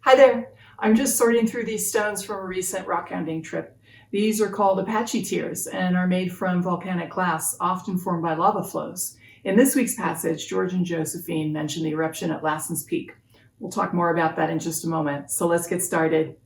Hi there. I'm just sorting through these stones from a recent rock hounding trip. These are called Apache tears and are made from volcanic glass, often formed by lava flows. In this week's passage, George and Josephine mention the eruption at Lassen's Peak. We'll talk more about that in just a moment, so let's get started.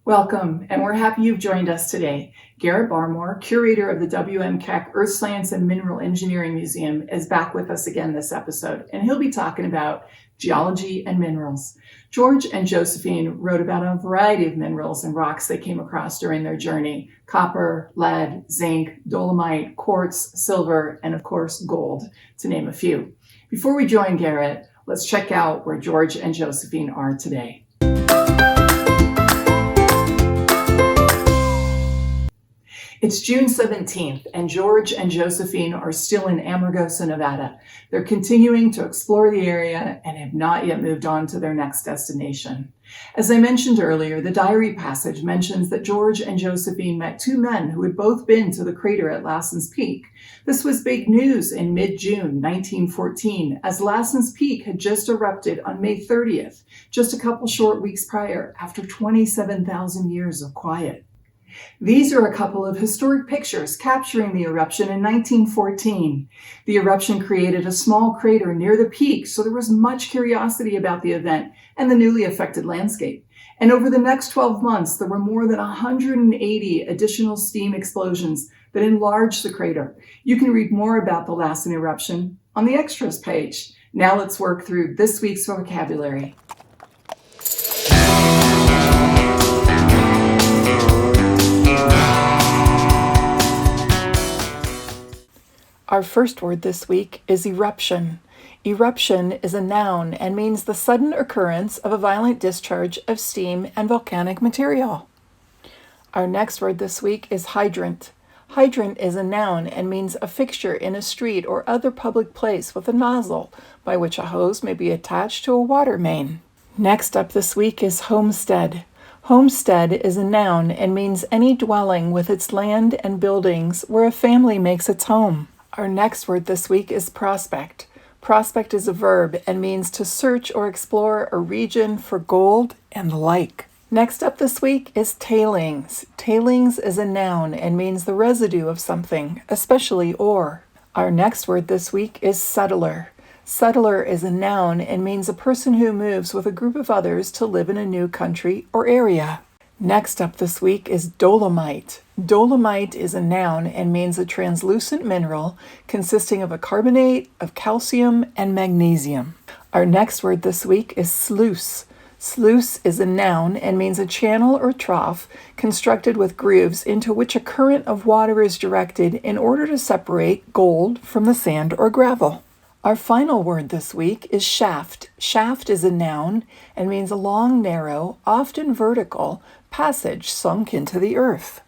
Welcome, and we're happy you've joined us today. Garrett Barmore, curator of the Keck Earth Science and Mineral Engineering Museum, is back with us again this episode, and he'll be talking about geology and minerals. George and Josephine wrote about a variety of minerals and rocks they came across during their journey: copper, lead, zinc, dolomite, quartz, silver, and of course, gold, to name a few. Before we join Garrett, let's check out where George and Josephine are today. It's June 17th, and George and Josephine are still in Amargosa, Nevada. They're continuing to explore the area and have not yet moved on to their next destination. As I mentioned earlier, the diary passage mentions that George and Josephine met two men who had both been to the crater at Lassen's Peak. This was big news in mid-June 1914, as Lassen's Peak had just erupted on May 30th, just a couple short weeks prior, after 27,000 years of quiet. These are a couple of historic pictures capturing the eruption in 1914. The eruption created a small crater near the peak, so there was much curiosity about the event and the newly affected landscape. And over the next 12 months, there were more than 180 additional steam explosions that enlarged the crater. You can read more about the Lassen eruption on the extras page. Now let's work through this week's vocabulary. Our first word this week is eruption. Eruption is a noun and means the sudden occurrence of a violent discharge of steam and volcanic material. Our next word this week is hydrant. Hydrant is a noun and means a fixture in a street or other public place with a nozzle by which a hose may be attached to a water main. Next up this week is homestead. Homestead is a noun and means any dwelling with its land and buildings where a family makes its home. Our next word this week is prospect. Prospect is a verb and means to search or explore a region for gold and the like. Next up this week is tailings. Tailings is a noun and means the residue of something, especially ore. Our next word this week is settler. Settler is a noun and means a person who moves with a group of others to live in a new country or area. Next up this week is dolomite. Dolomite is a noun and means a translucent mineral consisting of a carbonate of calcium and magnesium. Our next word this week is sluice. Sluice is a noun and means a channel or trough constructed with grooves into which a current of water is directed in order to separate gold from the sand or gravel. Our final word this week is shaft. Shaft is a noun and means a long, narrow, often vertical, passage sunk into the earth.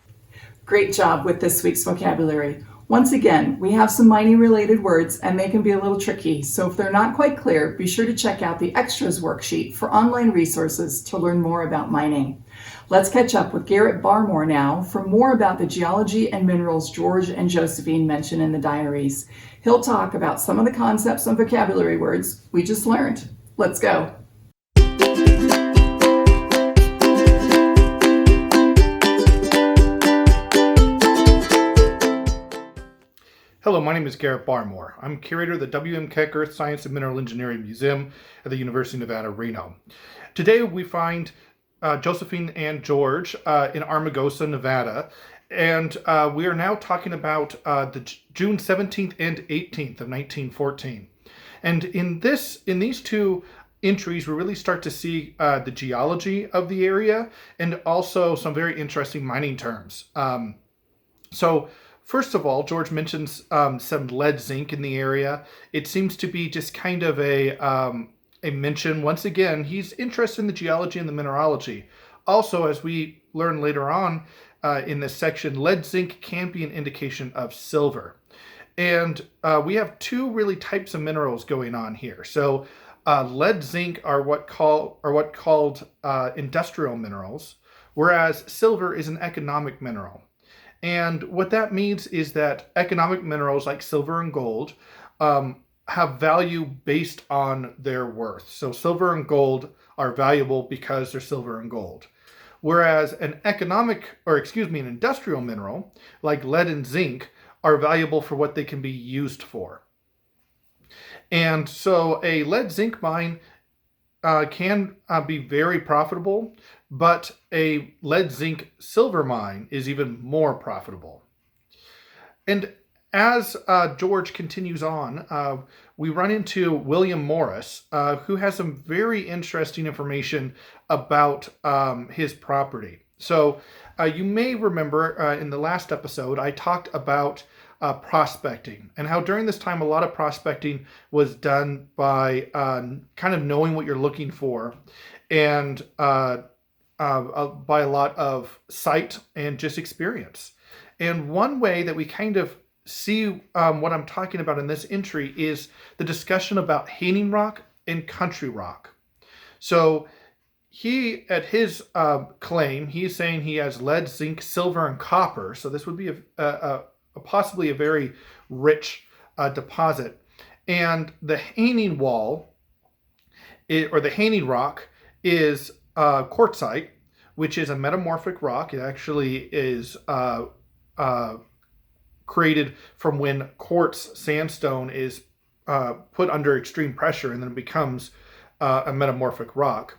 Great job with this week's vocabulary. Once again, we have some mining-related words and they can be a little tricky, so if they're not quite clear, be sure to check out the extras worksheet for online resources to learn more about mining. Let's catch up with Garrett Barmore now for more about the geology and minerals George and Josephine mention in the diaries. He'll talk about some of the concepts and vocabulary words we just learned. Let's go. Hello, my name is Garrett Barmore. I'm curator of the Keck Earth Science and Mineral Engineering Museum at the University of Nevada, Reno. Today we find Josephine and George in Amargosa, Nevada, and we are now talking about the June 17th and 18th of 1914. And in these two entries, we really start to see the geology of the area and also some very interesting mining terms. First of all, George mentions some lead zinc in the area. It seems to be just kind of a mention. Once again, he's interested in the geology and the mineralogy. Also, as we learn later on, in this section, lead zinc can be an indication of silver. And we have two really types of minerals going on here. So lead zinc are what called industrial minerals, whereas silver is an economic mineral. And what that means is that economic minerals like silver and gold have value based on their worth. So silver and gold are valuable because they're silver and gold. Whereas an industrial mineral like lead and zinc are valuable for what they can be used for. And so a lead zinc mine can be very profitable, but a lead zinc silver mine is even more profitable. And as George continues on, we run into William Morris, who has some very interesting information about his property. So you may remember in the last episode, I talked about prospecting and how during this time a lot of prospecting was done by kind of knowing what you're looking for and by a lot of sight and just experience. And one way that we kind of see what I'm talking about in this entry is the discussion about hanging rock and country rock. So he, at his claim, he's saying he has lead, zinc, silver, and copper. So this would be possibly a very rich deposit. And the hanging wall, or the hanging rock, is quartzite, which is a metamorphic rock. It actually is created from when quartz sandstone is put under extreme pressure and then it becomes a metamorphic rock.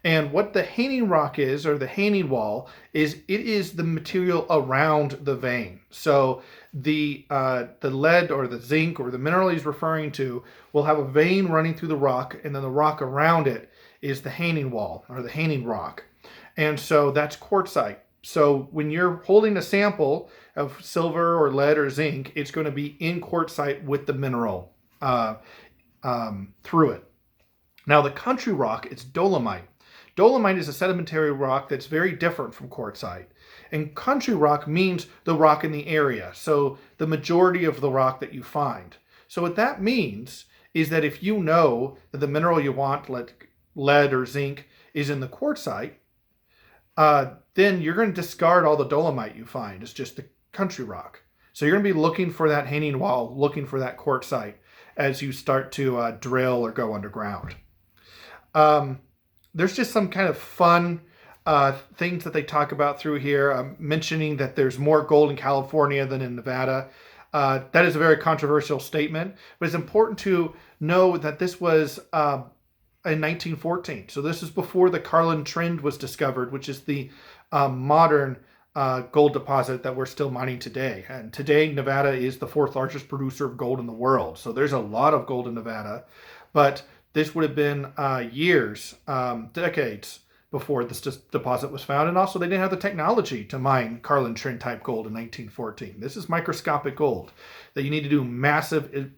And what the hanging rock is, or the hanging wall, is it is the material around the vein. So the lead or the zinc or the mineral he's referring to will have a vein running through the rock, and then the rock around it is the hanging wall or the hanging rock. And so that's quartzite. So when you're holding a sample of silver or lead or zinc, it's going to be in quartzite with the mineral through it. Now the country rock, it's dolomite. Dolomite is a sedimentary rock that's very different from quartzite. And country rock means the rock in the area, so the majority of the rock that you find. So what that means is that if you know that the mineral you want, like lead or zinc, is in the quartzite, then you're going to discard all the dolomite you find. It's just the country rock. So you're going to be looking for that hanging wall, looking for that quartzite as you start to drill or go underground. There's just some kind of fun things that they talk about through here, mentioning that there's more gold in California than in Nevada. That is a very controversial statement, but it's important to know that this was in 1914. So this is before the Carlin Trend was discovered, which is the modern gold deposit that we're still mining today. And today, Nevada is the fourth largest producer of gold in the world. So there's a lot of gold in Nevada, but this would have been years, decades before this deposit was found. And also they didn't have the technology to mine Carlin Trend type gold in 1914. This is microscopic gold that you need to do massive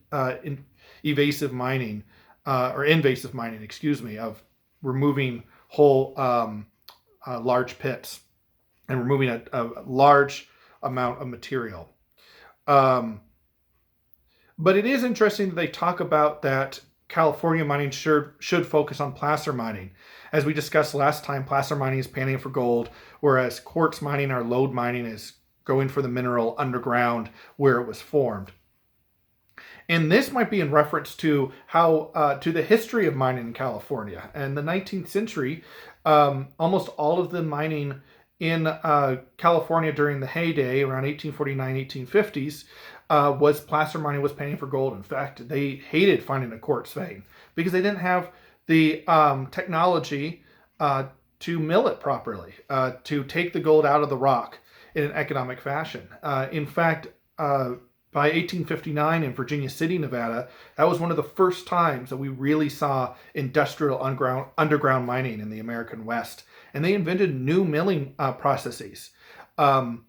invasive mining, of removing whole large pits and removing a large amount of material. But it is interesting that they talk about that California mining should focus on placer mining. As we discussed last time, placer mining is panning for gold, whereas quartz mining or lode mining is going for the mineral underground where it was formed. And this might be in reference to how to the history of mining in California. In the 19th century, almost all of the mining in California during the heyday, around 1849, 1850s, was placer mining, was panning for gold. In fact, they hated finding a quartz vein because they didn't have the technology to mill it properly, to take the gold out of the rock in an economic fashion. In fact, by 1859 in Virginia City, Nevada, that was one of the first times that we really saw industrial underground mining in the American West. And they invented new milling processes. And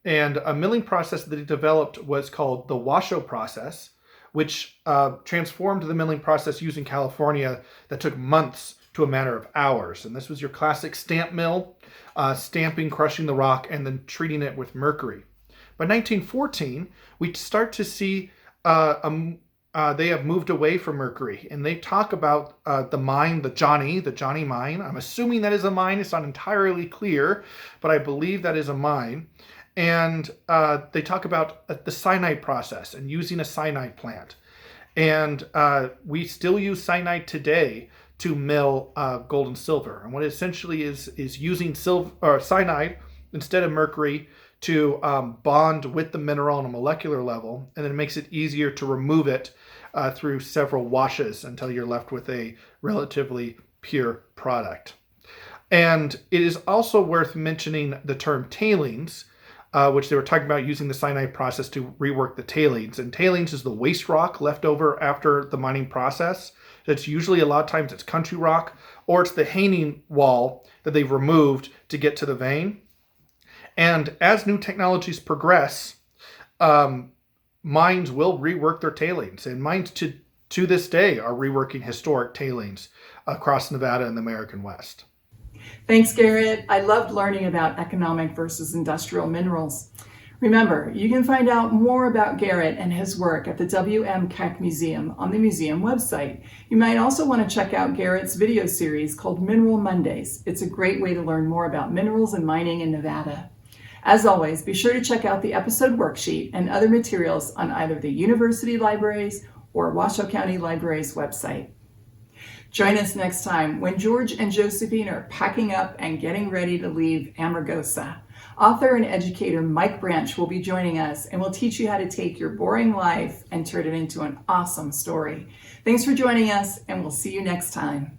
a milling process that they developed was called the Washoe process, which transformed the milling process used in California that took months to a matter of hours. And this was your classic stamp mill, stamping, crushing the rock, and then treating it with mercury. By 1914, we start to see they have moved away from mercury, and they talk about the mine, the Johnny mine. I'm assuming that is a mine. It's not entirely clear, but I believe that is a mine. And they talk about the cyanide process and using a cyanide plant. And we still use cyanide today to mill gold and silver. And what it essentially is using cyanide instead of mercury to bond with the mineral on a molecular level, and then it makes it easier to remove it through several washes until you're left with a relatively pure product. And it is also worth mentioning the term tailings, which they were talking about using the cyanide process to rework the tailings. And tailings is the waste rock left over after the mining process. It's usually, a lot of times, it's country rock, or it's the hanging wall that they've removed to get to the vein. And as new technologies progress, mines will rework their tailings. And mines to this day are reworking historic tailings across Nevada and the American West. Thanks, Garrett. I loved learning about economic versus industrial minerals. Remember, you can find out more about Garrett and his work at the W.M. Keck Museum on the museum website. You might also want to check out Garrett's video series called Mineral Mondays. It's a great way to learn more about minerals and mining in Nevada. As always, be sure to check out the episode worksheet and other materials on either the University Libraries or Washoe County Library's website. Join us next time when George and Josephine are packing up and getting ready to leave Amargosa. Author and educator Mike Branch will be joining us and will teach you how to take your boring life and turn it into an awesome story. Thanks for joining us, and we'll see you next time.